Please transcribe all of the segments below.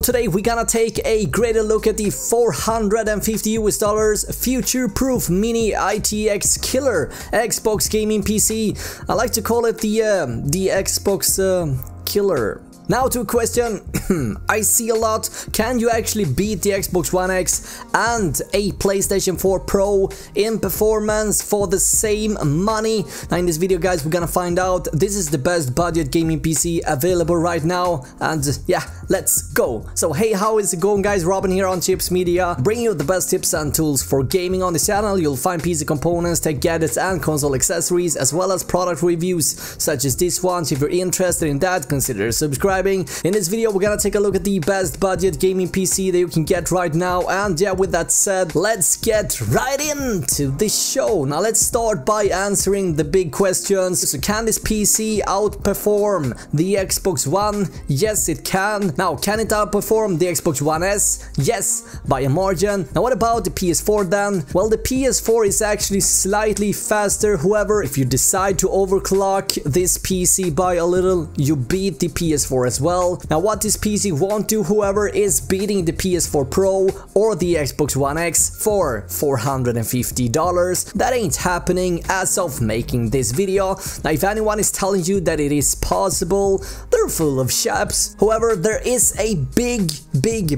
today we're gonna take a greater look at the $450 future-proof Mini-ITX killer Xbox gaming PC. I like to call it the Xbox killer. Now to a question I see a lot. Can you actually beat the Xbox One X and a PlayStation 4 Pro in performance for the same money? Now in this video guys we're gonna find out. This is the best budget gaming PC available right now, and yeah, let's go. So hey, how is it going guys? Robin here on Chips Media, bringing you the best tips and tools for gaming on this channel. You'll find PC components, tech gadgets and console accessories, as well as product reviews such as this one. So if you're interested in that, consider subscribing. In this video we're gonna take a look at the best budget gaming PC that you can get right now, and yeah, with that said, let's get right into the show. Now let's start by answering the big questions. So can this PC outperform the Xbox One? Yes, it can. Now, can it outperform the Xbox One S? Yes, by a margin. Now what about the PS4 then? Well, the PS4 is actually slightly faster. However, if you decide to overclock this PC by a little, you beat the PS4 as well. Now what this PC won't do, however, is beating the PS4 Pro or the Xbox One X for $450. That ain't happening as of making this video. Now if anyone is telling you that it is possible, they're full of shaps. However, there is a big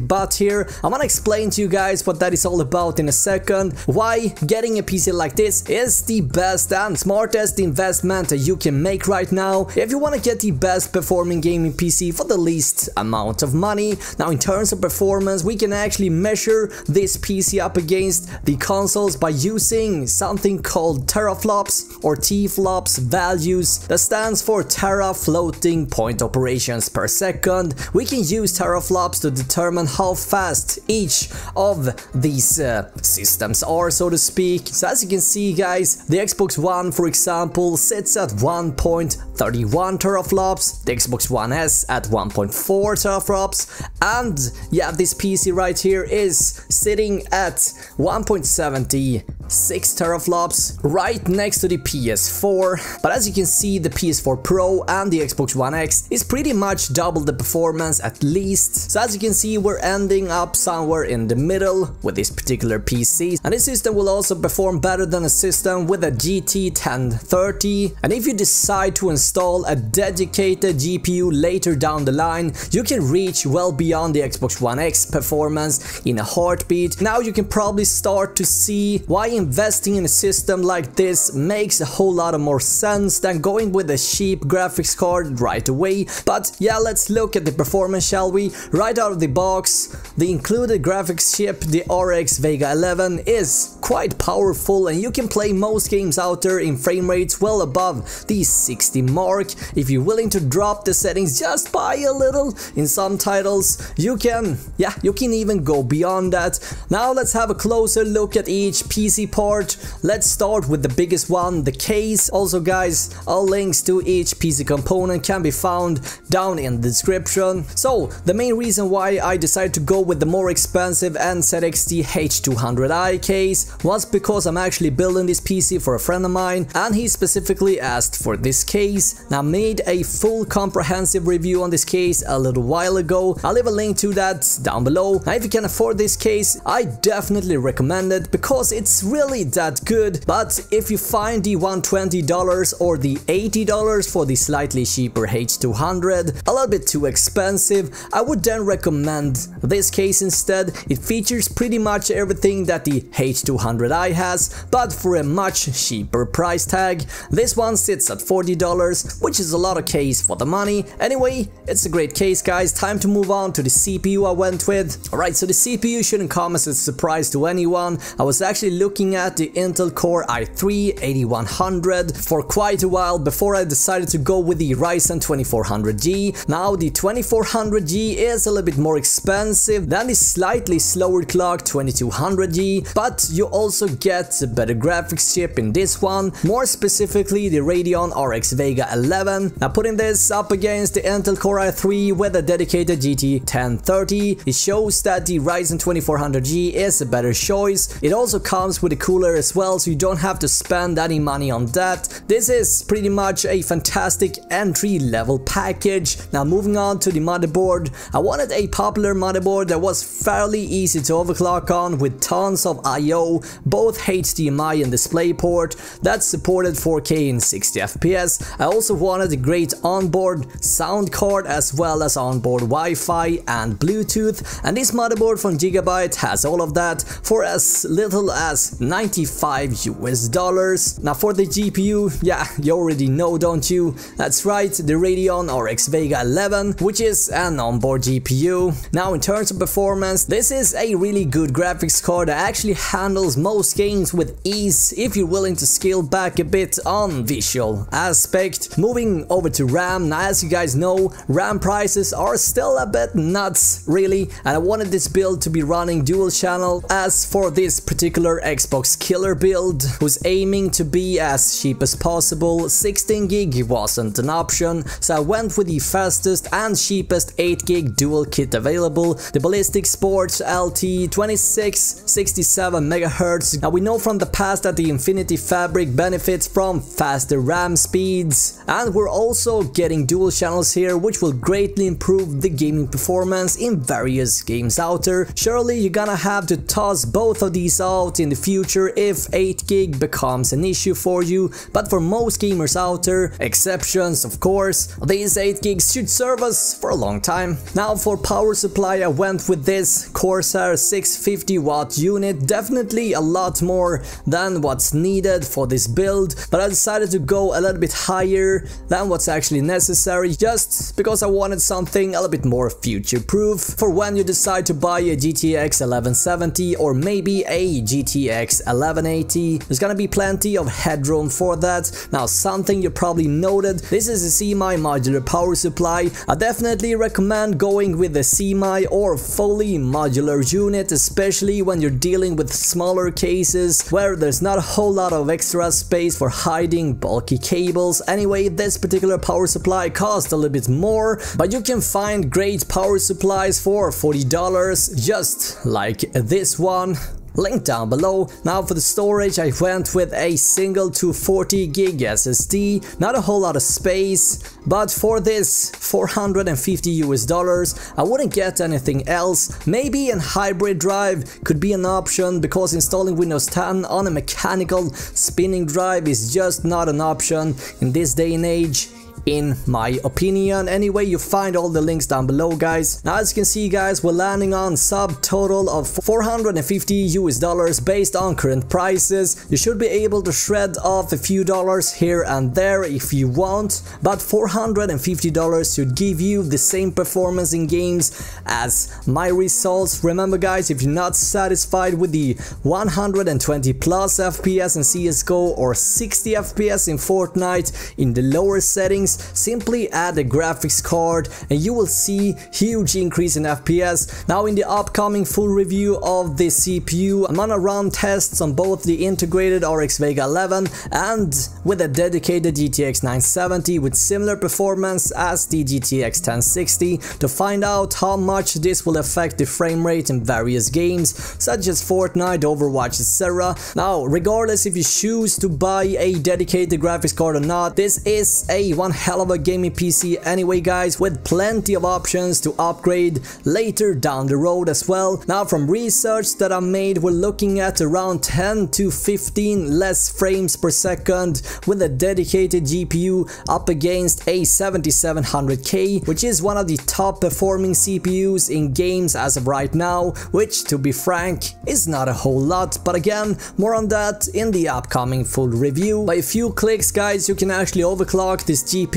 but here. I'm gonna explain to you guys what that is all about in a second. Why getting a PC like this is the best and smartest investment that you can make right now if you want to get the best performing gaming PC for the least amount of money. Now in terms of performance, we can actually measure this PC up against the consoles by using something called teraflops or T-flops values. That stands for tera floating point operations per second. We can use teraflops to determine how fast each of these systems are, so to speak. So as you can see guys, the Xbox One for example sits at 1.31 teraflops, the Xbox One S at 1.4 teraflops, and yeah, this PC right here is sitting at 1.76 teraflops right next to the PS4. But as you can see, the PS4 Pro and the Xbox One X is pretty much double the performance at least. So as you can see, we're ending up somewhere in the middle with this particular PC, and this system will also perform better than a system with a GT 1030. And if you decide to install a dedicated GPU later down the line, you can reach well beyond the Xbox One X performance in a heartbeat. Now you can probably start to see why investing in a system like this makes a whole lot of more sense than going with a cheap graphics card right away. But yeah, let's look at the performance, shall we? Right out of the box, the included graphics chip, the RX Vega 11, is quite powerful, and you can play most games out there in frame rates well above the 60 mark. If you're willing to drop the settings just by a little in some titles, you can even go beyond that. Now let's have a closer look at each PC part. Let's start with the biggest one, the case. Also guys, all links to each PC component can be found down in the description. So the main reason why I decided to go with the more expensive NZXT H200i case was because I'm actually building this PC for a friend of mine, and he specifically asked for this case. Now I made a full comprehensive review on this case a little while ago. I'll leave a link to that down below. Now if you can afford this case, I definitely recommend it because it's really that good. But if you find the $120 or the $80 for the slightly cheaper H200 a little bit too expensive, I would then recommend this case instead. It features pretty much everything that the H200i has, but for a much cheaper price tag. This one sits at $40, which is a lot of case for the money. Anyway, it's a great case guys. Time to move on to the CPU I went with. Alright, so the CPU shouldn't come as a surprise to anyone. I was actually looking at the Intel Core i3-8100 for quite a while before I decided to go with the Ryzen 2400G. Now the 2400G is a little bit more expensive than the slightly slower clock 2200G, but you also get a better graphics chip in this one, more specifically the Radeon RX Vega 11. Now putting this up against the Intel Core i3 with a dedicated GT 1030, it shows that the Ryzen 2400G is a better choice. It also comes with a cooler as well, so you don't have to spend any money on that. This is pretty much a fantastic entry level package. Now moving on to the motherboard, I wanted a popular motherboard that was fairly easy to overclock on with tons of I/O, both HDMI and DisplayPort that supported 4K in 60 FPS. I also wanted a great onboard sound card as well as onboard Wi-Fi and Bluetooth, and this motherboard from Gigabyte has all of that for as little as $95 US. Now for the GPU, yeah, you already know, don't you? That's right, the Radeon RX Vega 11, which is an onboard GPU. Now in terms of performance, this is a really good graphics card that actually handles most games with ease if you're willing to scale back a bit on visual aspect. Moving over to RAM, now as you guys know, RAM prices are still a bit nuts really, and I wanted this build to be running dual channel. As for this particular Xbox killer build, who's aiming to be as cheap as possible, 16 gig wasn't an option, so I went with the fastest and cheapest 8 gig dual kit available, the Ballistix Sports LT 2667 MHz. Now we know from the past that the Infinity Fabric benefits from faster RAM speeds, and we're also getting dual channels here, which will greatly improve the gaming performance in various games out there. Surely you're gonna have to toss both of these out in the future if 8 gig becomes an issue for you, but for most gamers out there, exceptions of course, these 8 gigs should serve us for a long time. Now for power supply, I went with this Corsair 650 watt unit, definitely a lot more than what's needed for this build, but I decided to go a little bit higher than what's actually necessary, just because I wanted something a little bit more future-proof for when you decide to buy a GTX 1170 or maybe a GTX 1180. There's gonna be plenty of headroom for that. Now something you probably noted, this is a semi-modular power supply. I definitely recommend going with a semi or fully modular unit, especially when you're dealing with smaller cases where there's not a whole lot of extra space for hiding bulky cables. Anyway, this particular power supply costs a little bit more, but you can find great power supplies for $40, just like this one. Link down below. Now for the storage, I went with a single 240 gig SSD, not a whole lot of space, but for this $450 US, I wouldn't get anything else. Maybe a hybrid drive could be an option, because installing Windows 10 on a mechanical spinning drive is just not an option in this day and age, in my opinion. Anyway, you find all the links down below, guys. Now as you can see, guys, we're landing on subtotal of $450 US based on current prices. You should be able to shred off a few dollars here and there if you want, but $450 should give you the same performance in games as my results. Remember guys, if you're not satisfied with the 120 plus FPS in CSGO or 60 FPS in Fortnite in the lower settings, simply add a graphics card and you will see huge increase in FPS. Now in the upcoming full review of the CPU, I'm gonna run tests on both the integrated RX Vega 11 and with a dedicated GTX 970 with similar performance as the GTX 1060 to find out how much this will affect the frame rate in various games such as Fortnite, Overwatch, etc. Now regardless if you choose to buy a dedicated graphics card or not, this is a one hell of a gaming PC anyway, guys, with plenty of options to upgrade later down the road as well. Now from research that I made, we're looking at around 10 to 15 less frames per second with a dedicated GPU up against a 7700K, which is one of the top performing CPUs in games as of right now, which to be frank is not a whole lot, but again, more on that in the upcoming full review. By a few clicks, guys, you can actually overclock this GPU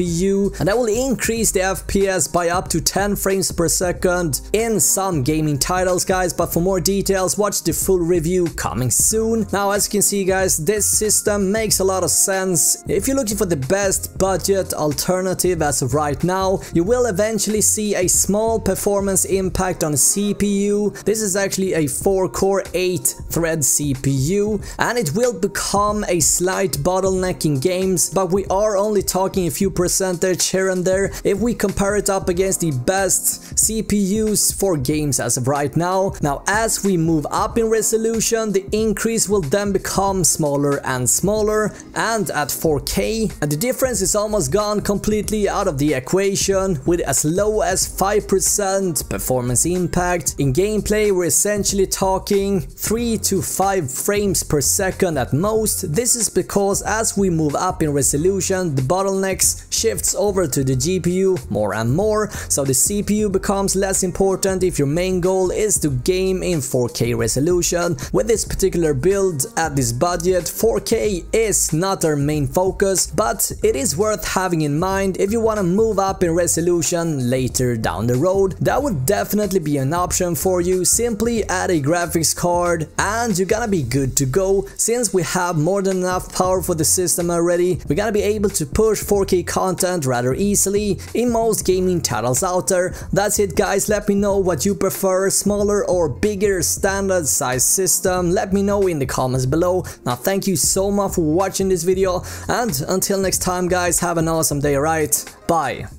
and that will increase the FPS by up to 10 frames per second in some gaming titles, guys, but for more details watch the full review coming soon. Now as you can see, guys, this system makes a lot of sense. If you're looking for the best budget alternative as of right now, you will eventually see a small performance impact on CPU. This is actually a 4-core 8-thread CPU and it will become a slight bottleneck in games, but we are only talking a few percentage here and there if we compare it up against the best CPUs for games as of right now. Now as we move up in resolution, the increase will then become smaller and smaller, and at 4K and the difference is almost gone completely out of the equation with as low as 5% performance impact. In gameplay we're essentially talking 3 to 5 frames per second at most. This is because as we move up in resolution, the bottlenecks shifts over to the GPU more and more, so the CPU becomes less important if your main goal is to game in 4K resolution. With this particular build at this budget, 4K is not our main focus, but it is worth having in mind if you want to move up in resolution later down the road. That would definitely be an option for you. Simply add a graphics card and you're gonna be good to go. Since we have more than enough power for the system already, we're gonna be able to push 4K content rather easily in most gaming titles out there. That's it guys, let me know what you prefer, smaller or bigger standard size system. Let me know in the comments below. Now thank you so much for watching this video, and until next time guys, have an awesome day, right? Bye.